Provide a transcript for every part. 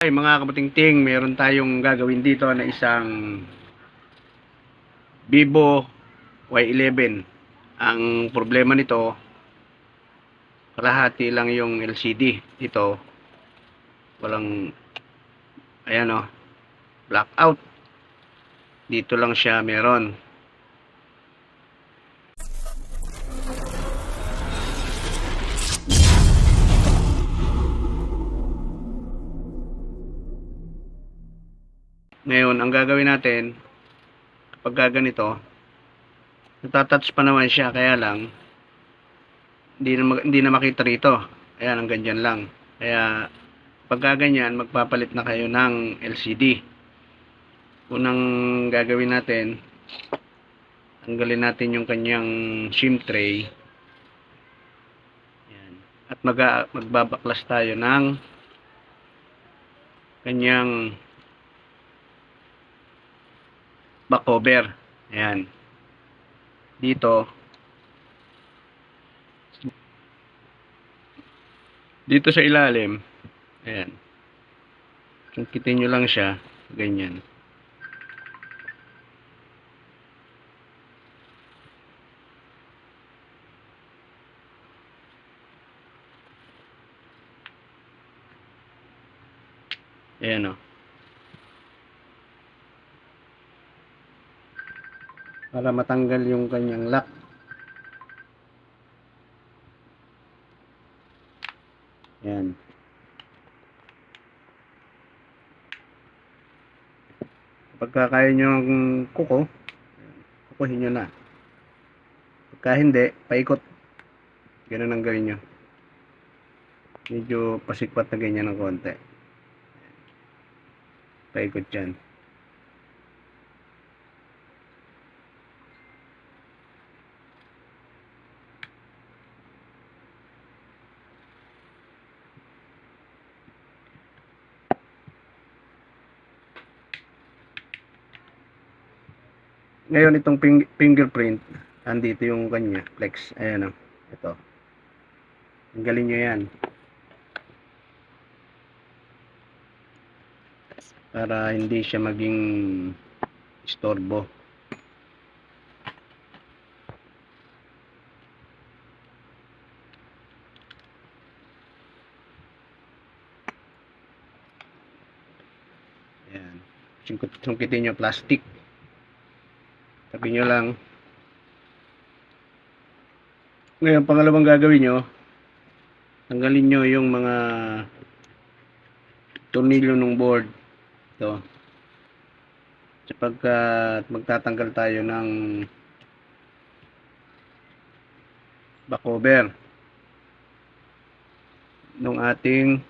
Ay mga kabutingting, meron tayong gagawin dito na isang Vivo Y11. Ang problema nito, kalahati lang yung LCD. Ito, walang, ayan o, blackout. Dito lang siya meron. Ngayon, ang gagawin natin, kapag ganito, natatouch pa naman siya, kaya lang, hindi na makita rito. Ayan, ang ganyan lang. Kaya, pagka ganyan, magpapalit na kayo ng LCD. Unang gagawin natin, tanggalin natin yung kanyang SIM tray. Ayan. At magbabaklas tayo ng kanyang back cover. Ayan. Dito sa ilalim, ayan. Sungkitin nyo lang siya, ganyan. Ayan o. Para matanggal yung kanyang lock. Ayan. Pagka kaya nyo ang kukuhin nyo na. Pagka hindi, paikot. Ganun ang gawin nyo. Medyo pasikpat na ganyan ng konti. Paikot dyan. Ngayon itong fingerprint, andito yung kanya, flex. Ayan o. Ito. Tanggalin nyo yan. Para hindi siya maging istorbo. Ayan. Sungkitin nyo plastic. Sabi nyo lang. Ngayon, pangalawang gagawin nyo, tanggalin nyo yung mga tornilyo ng board. Ito. Sapagkat magtatanggal tayo ng back cover nung ating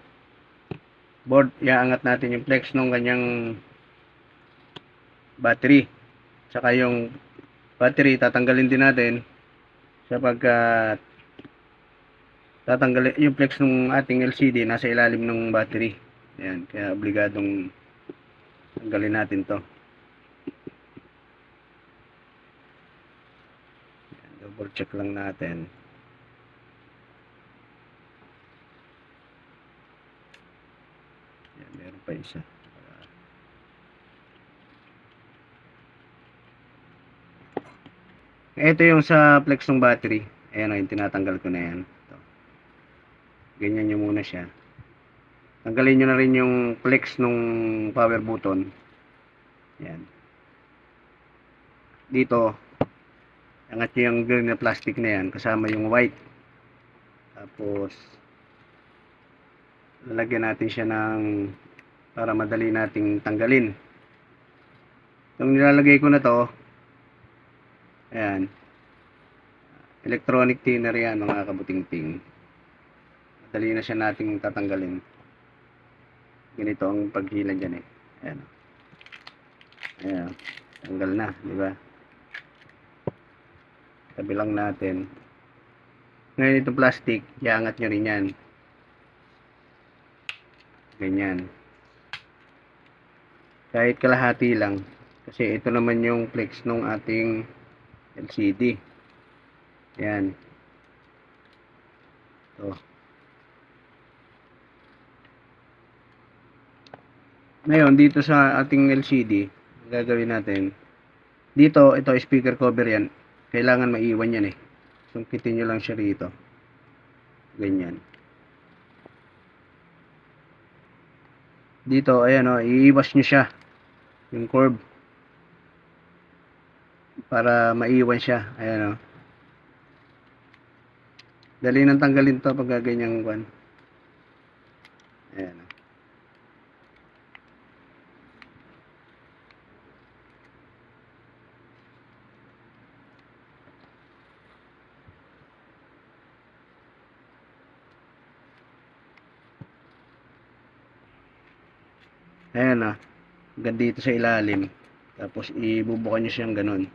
board. Iaangat natin yung flex ng kanyang battery. Saka yung battery, tatanggalin din natin sapagkat tatanggalin yung flex ng ating LCD nasa ilalim ng battery. Ayan, kaya obligadong tanggalin natin to. Ayan, double check lang natin. Ayan, meron pa isa. Ito yung sa flex ng battery. Ayan o, yung tinatanggal ko na yan. Ito. Ganyan nyo muna siya. Tanggalin nyo na rin yung flex ng power button. Ayan. Dito, angat nyo yung green na plastic na yan, kasama yung white. Tapos, lalagyan natin siya ng, para madali nating tanggalin. Itong nilalagay ko na to, ayan, electronic thinner yan mga kabutingting. Madali na siya nating tatanggalin. Ganito ang paghila dyan eh. Ayan. Ayan. Tanggal na, di ba? Tabi lang natin. Ngayon itong plastic, iangat nyo rin yan. Ganyan. Kahit kalahati lang. Kasi ito naman yung flex ng ating LCD. Ayan. Ito. Ngayon, dito sa ating LCD, gagawin natin, dito, ito, speaker cover yan. Kailangan maiwan yan eh. Sungkitin nyo lang siya rito. Ganyan. Dito, ayan o, iiwas nyo siya. Yung curve. Para maiwan siya. Ayan o. Dali nang tanggalin to pag ganyang kwan. Ayan o. Ayan o. Hanggang dito sa ilalim. Tapos ibubukan nyo siyang ganun.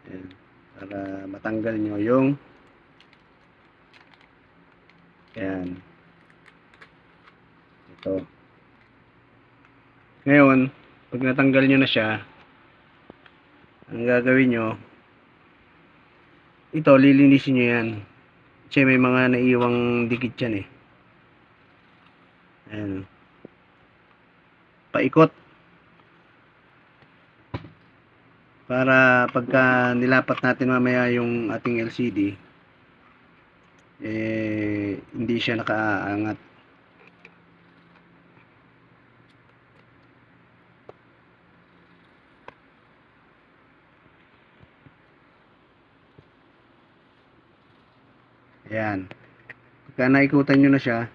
Ayan. Para matanggal nyo yung ayan. Ito. Ngayon, pag natanggal nyo na siya, ang gagawin nyo, ito, lilinisin nyo yan. Kasi may mga naiiwang dikit yan eh. Ayan. Paikot. Para pagka nilapat natin mamaya yung ating LCD, hindi siya nakaangat. Ayan. Pagka naikutan nyo na siya,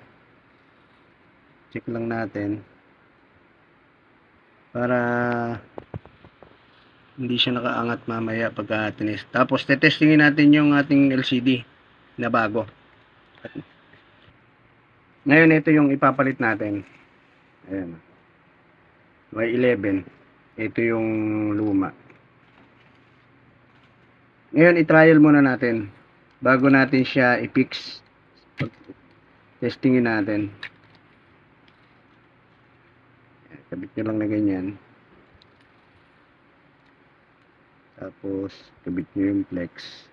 check lang natin para hindi siya nakaangat mamaya pagka tinest. Tapos tetestingin natin yung ating LCD na bago. Ngayon ito yung ipapalit natin. Ayan. Y11. Ito yung luma. Ngayon i-trial muna natin bago natin siya i-fix. Testingin natin. Kabit nyo lang na ganyan. Tapos kabit nyo yung flex.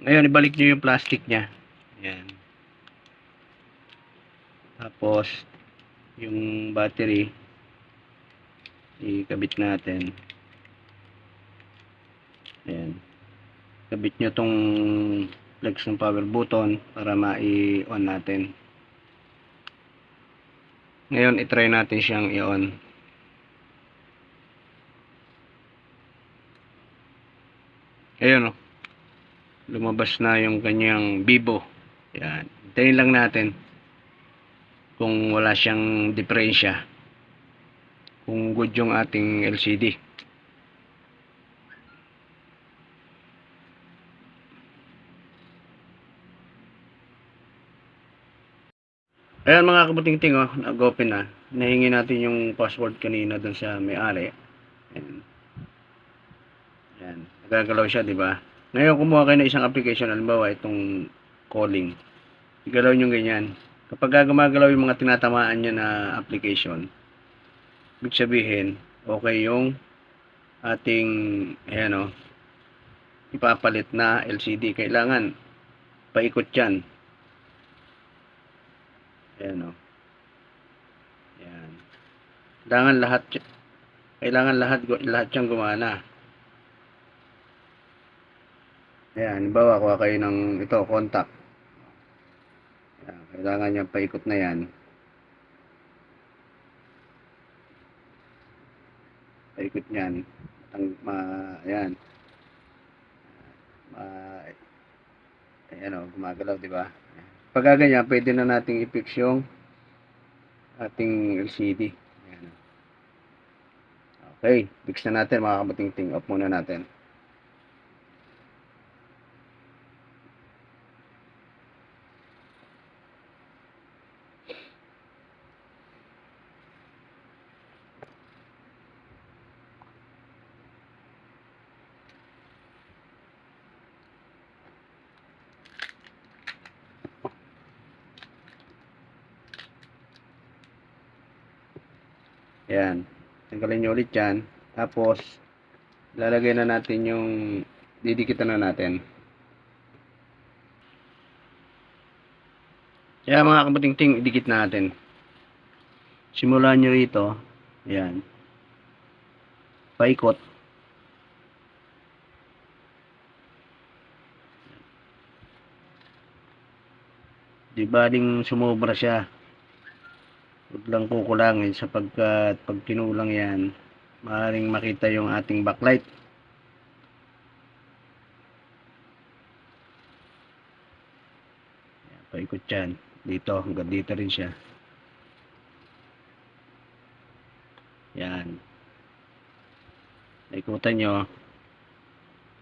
Ngayon ibalik nyo yung plastic nya. Ayan. Tapos yung battery ikabit natin. Ayan. Kabit nyo tong flex ng power button para ma-i-on natin. Ngayon i-try natin siyang i-on. Ayun, oh. Lumabas na yung kanyang Vivo. Yan. Hintayin lang natin kung wala siyang diferensya. Kung good yung ating LCD. Ayan mga kabuting-ting, oh, nag-open na. Nahingi natin yung password kanina dun sa may-ari. Ayan. Ayan. Nagagalaw siya, di ba? Ngayon, kumuha kayo ng isang application, halimbawa itong calling. Igalaw nyo ganyan. Kapag gumagalaw yung mga tinatamaan nyo na application, ibig sabihin, okay yung ating, ayan o, ipapalit na LCD. Kailangan, paikot yan. Ayan o. Ayan. Kailangan lahat siyang gumana. Ayan, halimbawa, kuha kayo ng ito, contact. Ayan, kailangan niya paikot na yan. Paikot niyan. Ayan. Ayan o, gumagalaw, di ba? Pag ganyan, pwede na nating i-fix yung ating LCD. Ayan. Okay, fix na natin mga kabuting-ting. Off muna natin. Ayan. Tanggalin nyo ulit yan. Tapos, lalagay na natin yung didikitan na natin. Kaya mga kabuting-ting, idikit natin. Simulan nyo rito. Ayan. Paikot. Di baling sumobra siya. Huwag lang kukulangin sapagkat pag kinulang yan, maaaring makita yung ating backlight. Ayan, paikot yan. Dito, hanggang dito rin siya. Yan. Naikutan nyo.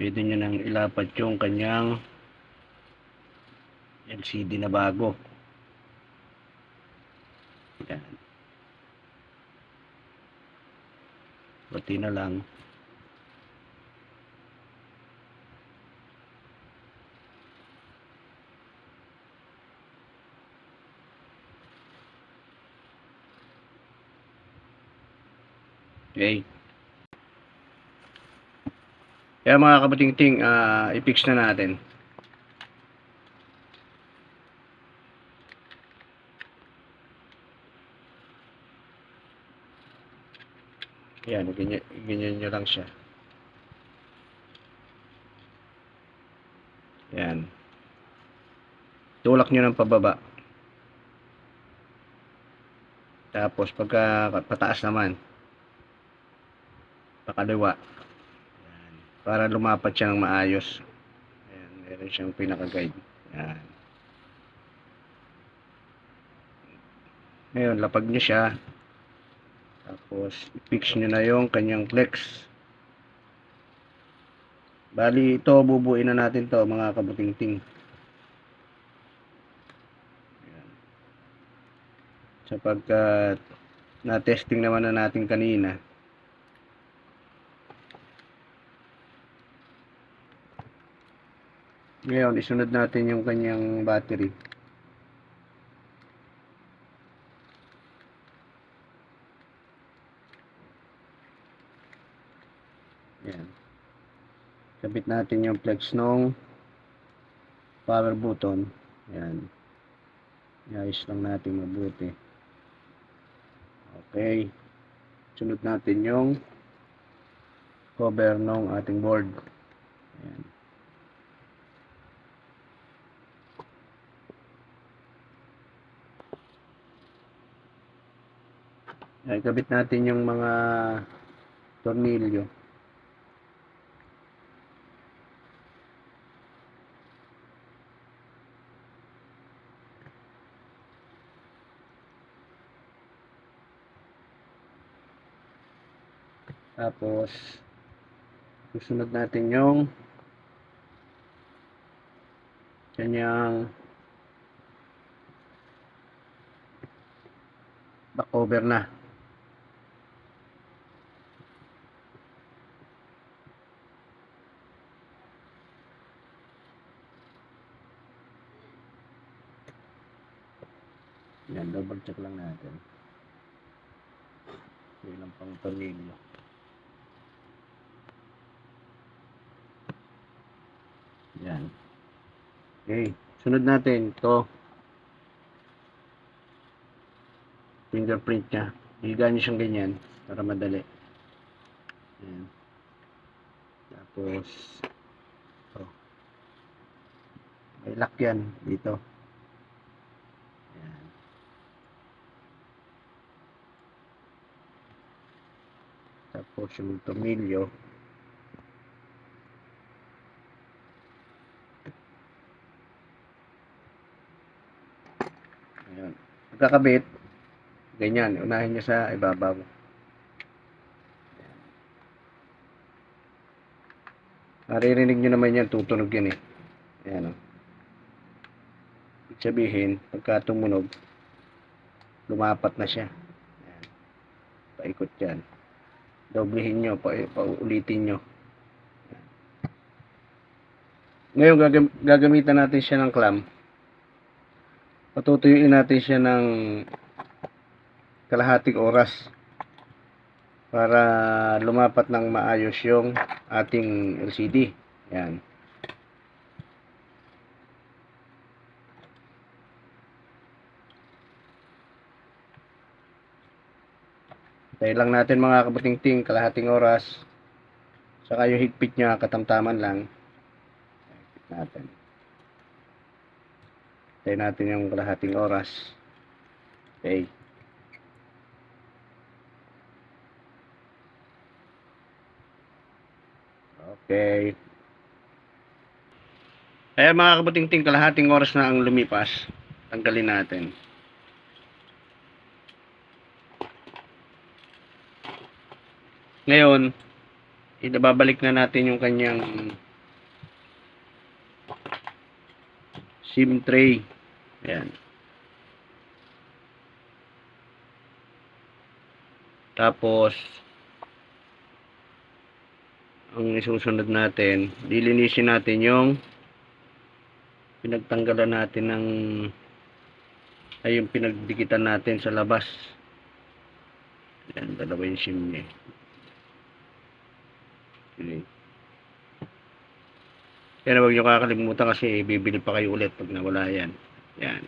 Pwede nyo nang ilapat yung kanyang LCD na bago. Yan. Buti na lang. Okay. Kaya mga kabating-ting, i-fix na natin. Yan, ganyan nyo lang siya. Yan. Tulak nyo ng pababa. Tapos pagka pataas naman, pakaliwa. Yan. Para lumapat siya ng maayos. Ayan, meron siyang pinaka-guide. Yan. Ngayon, lapag nyo siya. Tapos, i-fix nyo na yung kanyang flex. Bali, ito, bubuin na natin to mga kabuting-ting. Ayan. Sapagkat na-testing naman na natin kanina. Ngayon, isunod natin yung kanyang battery. Ayan. Sabit natin yung flex ng power button. Ayan. Iayos lang natin mabuti. Okay. Sunod natin yung cover ng ating board. Ayan. Ay, kabit natin yung mga tornilyo. Tapos, susunod natin yung kanyang back cover na. Yan, double check lang natin. Ilang pang tornilyo. Yan. Okay. Sunod natin ito. Fingerprint niya. Higa niyo siyang ganyan para madali. Yan. Tapos ito. May lock yan dito. Yan. Tapos yung tornilyo. Ayan. Pagkakabit, ganyan, unahin nyo sa ibabaw. Maririnig nyo naman yan, tutunog yan eh. Ayan o. Ibig sabihin, pagka tumunog, lumapat na siya. Ayan. Paikot yan. Doblehin nyo, paulitin nyo. Ayan. Ngayon, gagamitan natin siya ng clamp. Patutuyuin natin siya ng kalahating oras para lumapat ng maayos yung ating LCD. Yan. Tayo lang natin mga kabuting-ting, kalahating oras. Saka yung higpit niya, katamtaman lang. Higpit natin. Tayo natin yung kalahating oras. Okay. Okay. Ayan mga kabuting-ting, kalahating oras na ang lumipas. Tanggalin natin. Ngayon, ibabalik na natin yung kanyang SIM tray. Ayan. Tapos, ang isusunod natin, dilinisin natin yung pinagtanggalan natin ng ay yung pinagdikitan natin sa labas. Ayan, dalawa yung SIM niya. Okay. Kaya huwag nyo kakalimutan kasi bibili pa kayo ulit pag nawala yan. Yan.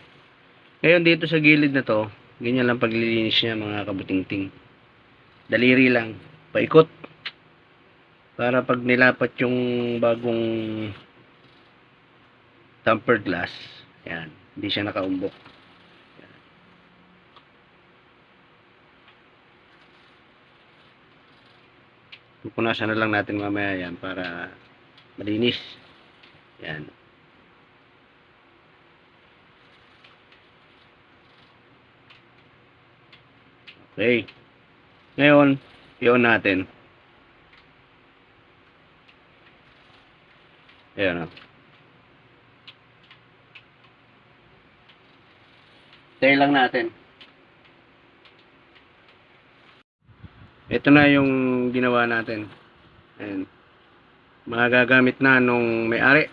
Ngayon dito sa gilid na to, ganyan lang paglilinis niya mga kabuting-ting. Daliri lang, paikot. Para pag nilapat yung bagong tempered glass, yan, hindi siya nakaumbok. Yan. Pupunasan na lang natin mamaya yan para malinis. Yan. Okay. Ngayon, i-on natin. Ayan o. Tayo lang natin. Ito na yung ginawa natin. Ayan. Mga gagamit na nung may-ari.